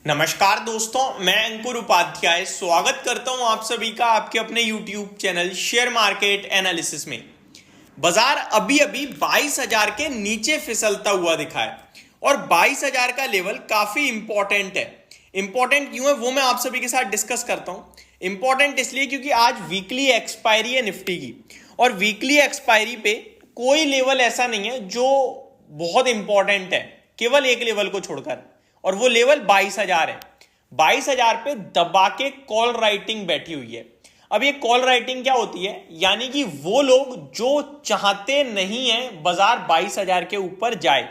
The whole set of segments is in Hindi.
नमस्कार दोस्तों, मैं अंकुर उपाध्याय स्वागत करता हूं आप सभी का आपके अपने YouTube channel share market analysis में। बाजार अभी अभी 22,000 के नीचे फिसलता हुआ दिखा है और 22,000 का लेवल काफी इंपॉर्टेंट है। इंपॉर्टेंट क्यों है वो मैं आप सभी के साथ डिस्कस करता हूं। इंपॉर्टेंट इसलिए क्योंकि आज वीकली एक्सपायरी है निफ्टी की और वीकली एक्सपायरी पे कोई लेवल ऐसा नहीं है जो बहुत इंपॉर्टेंट है, केवल एक लेवल को छोड़कर, और वो लेवल 22,000 है। 22,000 पे दबा के कॉल राइटिंग बैठी हुई है। अब ये कॉल राइटिंग क्या होती है? यानी कि वो लोग जो चाहते नहीं है बाजार 22,000 के ऊपर जाए।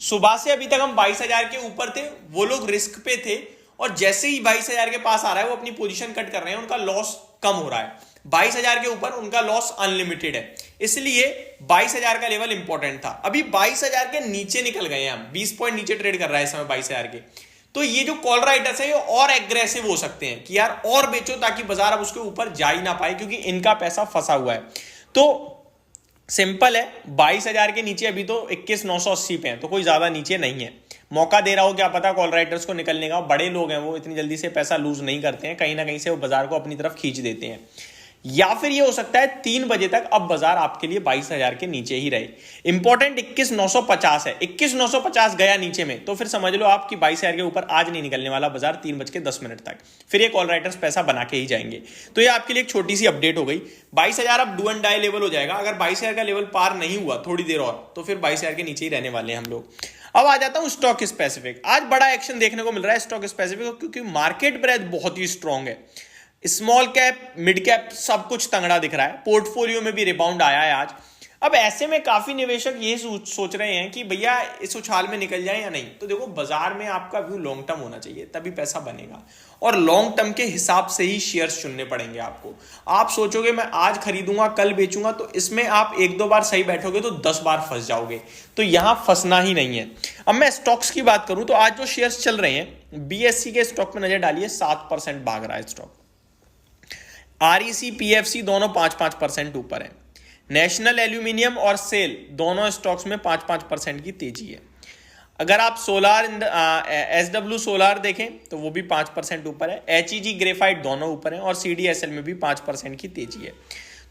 सुबह से अभी तक हम 22,000 के ऊपर थे, वो लोग रिस्क पे थे और जैसे ही 22,000 के पास आ रहा है वो अपनी पोजीशन कट कर रहे हैं, उनका लॉस कम हो रहा है। 22,000 के ऊपर उनका लॉस अनलिमिटेड है, इसलिए 22,000 का लेवल इंपॉर्टेंट था। अभी 22,000 के नीचे निकल गए हैं, हम 20 पॉइंट नीचे ट्रेड कर रहा है इस समय 22,000 के। तो ये जो कॉल राइटर्स है ये और एग्रेसिव हो सकते हैं कि यार और बेचो ताकि बाजार अब उसके ऊपर जा ही ना पाए, क्योंकि इनका पैसा फंसा हुआ है। तो सिंपल है, 22,000 के नीचे अभी तो 21,980 पे है, तो कोई ज्यादा नीचे नहीं है। मौका दे रहा हो क्या पता कॉल राइटर्स को निकलने का। बड़े लोग हैं, वो इतनी जल्दी से पैसा लूज नहीं करते हैं, कहीं ना कहीं से वो बाजार को अपनी तरफ खींच देते हैं। या फिर ये हो सकता है 3 बजे तक अब बाजार आपके लिए 22,000 के नीचे ही रहे। इंपॉर्टेंट 21,950 है। 21,950 गया नीचे में तो फिर समझ लो आप कि 22,000 के ऊपर आज नहीं निकलने वाला बाजार 3:10 तक। फिर ये कॉल राइटर्स पैसा बना के ही जाएंगे। तो ये आपके लिए एक छोटी सी अपडेट हो गई। 22,000 अब डू एंड डाई लेवल हो जाएगा। अगर 22,000 का लेवल पार नहीं हुआ थोड़ी देर और, तो फिर 22,000 के नीचे ही रहने वाले हैं हम लोग। अब आ जाता हूं स्टॉक स्पेसिफिक। आज बड़ा एक्शन देखने को मिल रहा है स्टॉक स्पेसिफिक, क्योंकि मार्केट ब्रेथ बहुत ही स्ट्रांग है। स्मॉल कैप मिड कैप सब कुछ तंगड़ा दिख रहा है। पोर्टफोलियो में भी रिबाउंड आया है आज। अब ऐसे में काफी निवेशक ये सोच रहे हैं कि भैया इस उछाल में निकल जाए या नहीं। तो देखो, बाजार में आपका व्यू लॉन्ग टर्म होना चाहिए, तभी पैसा बनेगा, और लॉन्ग टर्म के हिसाब से ही शेयर्स चुनने पड़ेंगे आपको। आप सोचोगे मैं आज खरीदूंगा कल बेचूंगा, तो इसमें आप 1-2 बार सही बैठोगे तो 10 बार फंस जाओगे। तो यहां फंसना ही नहीं है। अब मैं स्टॉक्स की बात करूं तो आज जो शेयर्स चल रहे हैं, बीएससी के स्टॉक में नजर डालिए, 7% भाग रहा है स्टॉक। आरईसी पीएफसी दोनों 5-5% ऊपर है। नेशनल एल्यूमिनियम और सेल दोनों स्टॉक्स में 5-5% की तेजी है। अगर आप सोलार एसडब्ल्यू सोलार देखें तो वो भी 5% ऊपर है। एचईजी ग्रेफाइट दोनों ऊपर हैं और सीडीएसएल में भी 5% की तेजी है।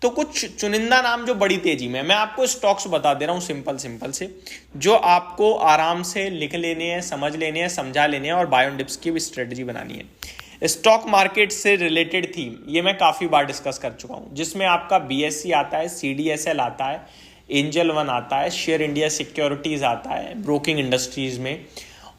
तो कुछ चुनिंदा नाम जो बड़ी तेजी में, मैं आपको स्टॉक्स बता दे रहा हूं सिंपल से, जो आपको आराम से लिख लेने हैं, समझ लेने हैं, समझा लेने हैं और बाय ऑन डिप्स की भी स्ट्रेटजी बनानी है। स्टॉक मार्केट से रिलेटेड थीम ये मैं काफी बार डिस्कस कर चुका हूं, जिसमें आपका बीएससी आता है, सीडीएसएल आता है, एंजल वन आता है, शेयर इंडिया सिक्योरिटीज आता है ब्रोकिंग इंडस्ट्रीज में,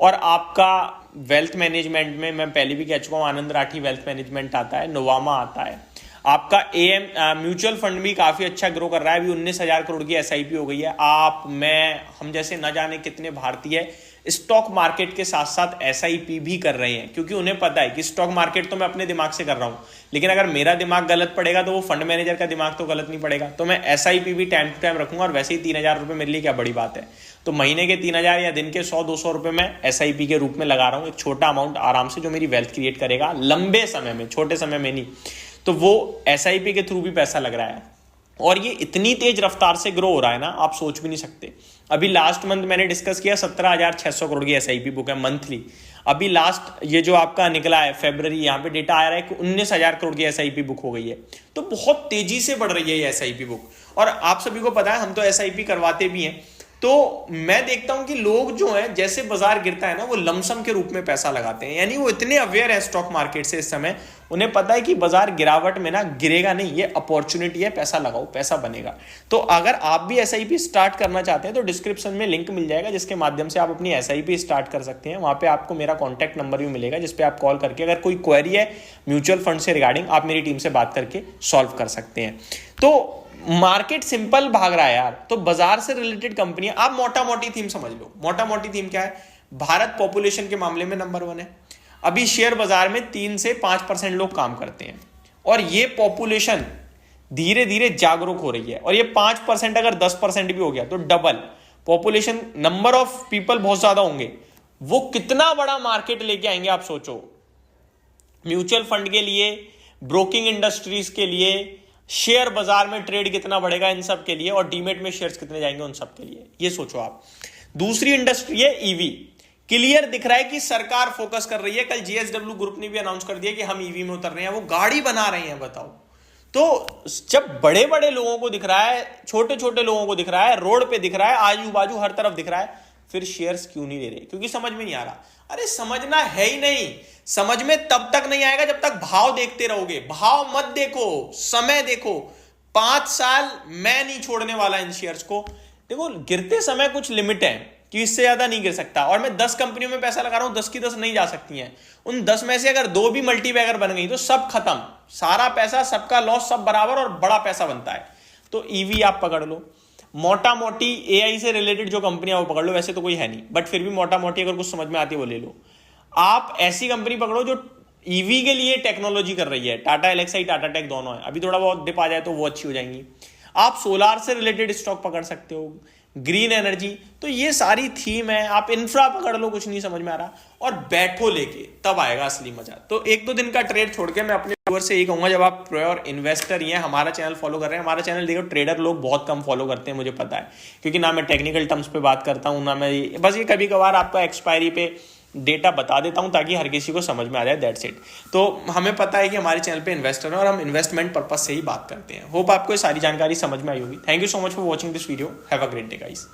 और आपका वेल्थ मैनेजमेंट में मैं पहले भी कह चुका हूं आनंद राठी वेल्थ मैनेजमेंट आता है, नोवामा आता है। आपका एएम म्यूचुअल फंड भी काफी अच्छा ग्रो कर रहा है। अभी 19,000 करोड़ की एसआईपी हो गई है। आप, मैं, हम जैसे न जाने कितने भारतीय स्टॉक मार्केट के साथ साथ एसआईपी भी कर रहे हैं, क्योंकि उन्हें पता है कि स्टॉक मार्केट तो मैं अपने दिमाग से कर रहा हूं, लेकिन अगर मेरा दिमाग गलत पड़ेगा तो वो फंड मैनेजर का दिमाग तो गलत नहीं पड़ेगा। तो मैं एसआईपी भी टाइम टू टाइम रखूंगा, और वैसे ही 3,000 रुपए मेरे लिए क्या बड़ी बात है। तो महीने के 3,000 या दिन के 100-200 रुपए मैं एसआईपी के रूप में लगा रहा हूं, एक छोटा अमाउंट आराम से, जो मेरी वेल्थ क्रिएट करेगा लंबे समय में, छोटे समय में नहीं। तो वो एसआईपी के थ्रू भी पैसा लग रहा है, और ये इतनी तेज रफ्तार से ग्रो हो रहा है ना, आप सोच भी नहीं सकते। अभी लास्ट मंथ मैंने डिस्कस किया 17,600 करोड़ की एसआईपी बुक है मंथली। अभी लास्ट ये जो आपका निकला है फरवरी, यहाँ पे डेटा आ रहा है कि 19,000 करोड़ की एसआईपी बुक हो गई है। तो बहुत तेजी से बढ़ रही है ये एसआईपी बुक, और आप सभी को पता है हम तो एसआईपी करवाते भी हैं। तो मैं देखता हूं कि लोग जो हैं, जैसे बाजार गिरता है ना, वो लमसम के रूप में पैसा लगाते हैं। यानी वो इतने अवेयर है स्टॉक मार्केट से इस समय, उन्हें पता है कि बाजार गिरावट में ना गिरेगा नहीं, ये अपॉर्चुनिटी है, पैसा लगाओ पैसा बनेगा। तो अगर आप भी एसआईपी स्टार्ट करना चाहते हैं तो डिस्क्रिप्शन में लिंक मिल जाएगा, जिसके माध्यम से आप अपनी एसआईपी स्टार्ट कर सकते हैं। वहां पे आपको मेरा कॉन्टैक्ट नंबर भी मिलेगा, जिसपे आप कॉल करके अगर कोई क्वेरी है म्यूचुअल फंड से रिगार्डिंग, आप मेरी टीम से बात करके सॉल्व कर सकते हैं। तो मार्केट सिंपल भाग रहा है यार। तो बाजार से रिलेटेड कंपनियां, आप मोटा मोटी थीम समझ लो। मोटा मोटी थीम क्या है? भारत पॉपुलेशन के मामले में नंबर 1 है। अभी शेयर बाजार में 3 से 5% लोग काम करते हैं, और ये पॉपुलेशन धीरे धीरे जागरूक हो रही है। और ये 5% अगर 10% भी हो गया तो double population, number of people बहुत ज्यादा होंगे। वो कितना बड़ा मार्केट लेके आएंगे आप सोचो, म्यूचुअल फंड के लिए, ब्रोकिंग इंडस्ट्रीज के लिए, शेयर बाजार में ट्रेड कितना बढ़ेगा इन सब के लिए, और डीमेट में शेयर्स कितने जाएंगे उन सब के लिए, ये सोचो आप। दूसरी इंडस्ट्री है ईवी। क्लियर दिख रहा है कि सरकार फोकस कर रही है। कल जेएसडब्ल्यू ग्रुप ने भी अनाउंस कर दिया कि हम ईवी में उतर रहे हैं, वो गाड़ी बना रहे हैं। बताओ, तो जब बड़े बड़े लोगों को दिख रहा है, छोटे छोटे लोगों को दिख रहा है, रोड पे दिख रहा है, आजू बाजू हर तरफ दिख रहा है, फिर शेयर्स क्यों नहीं ले रहे? क्योंकि समझ में नहीं आ रहा। अरे समझना है ही नहीं, समझ में तब तक नहीं आएगा जब तक भाव देखते रहोगे। भाव मत देखो, समय देखो। 5 साल मैं नहीं छोड़ने वाला इन शेयर्स को। देखो, गिरते समय कुछ लिमिट है कि इससे ज्यादा नहीं गिर सकता, और मैं 10 कंपनियों में पैसा लगा रहा हूं, 10 की 10 नहीं जा सकती हैं। उन 10 में से अगर 2 भी मल्टीबैगर बन गई तो सब खत्म, सारा पैसा, सबका लॉस, सब बराबर, और बड़ा पैसा बनता है। तो ईवी आप पकड़ लो, मोटा मोटी एआई से रिलेटेड जो कंपनियां वो पकड़ लो। वैसे तो कोई है नहीं, बट फिर भी मोटा मोटी अगर कुछ समझ में आती है वो ले लो। आप ऐसी कंपनी पकड़ो जो ईवी के लिए टेक्नोलॉजी कर रही है। टाटा एलेक्साई, टाटा टेक दोनों है। अभी थोड़ा बहुत डिप आ जाए तो वो अच्छी हो जाएंगी। आप सोलार से रिलेटेड स्टॉक पकड़ सकते हो, ग्रीन एनर्जी। तो ये सारी थीम है। आप इंफ्रा पकड़ लो, कुछ नहीं समझ में आ रहा, और बैठो लेके, तब आएगा असली मजा। तो 1-2 दिन का ट्रेड छोड़ के मैं अपने व्यूअर से यही कहूंगा, जब आप प्योर इन्वेस्टर ही हैं, हमारा चैनल फॉलो कर रहे हैं। हमारा चैनल देखो, ट्रेडर लोग बहुत कम फॉलो करते हैं, मुझे पता है, क्योंकि ना मैं टेक्निकल टर्म्स पे बात करता हूं, ना मैं बस ये कभी कभार आपका एक्सपायरी पे डेटा बता देता हूं ताकि हर किसी को समझ में आ जाए, दैट्स इट। तो हमें पता है कि हमारे चैनल पे इन्वेस्टर है और हम इन्वेस्टमेंट पर्पस से ही बात करते हैं। होप आपको ये सारी जानकारी समझ में आई होगी। Thank you so much for watching this video. Have a great day guys.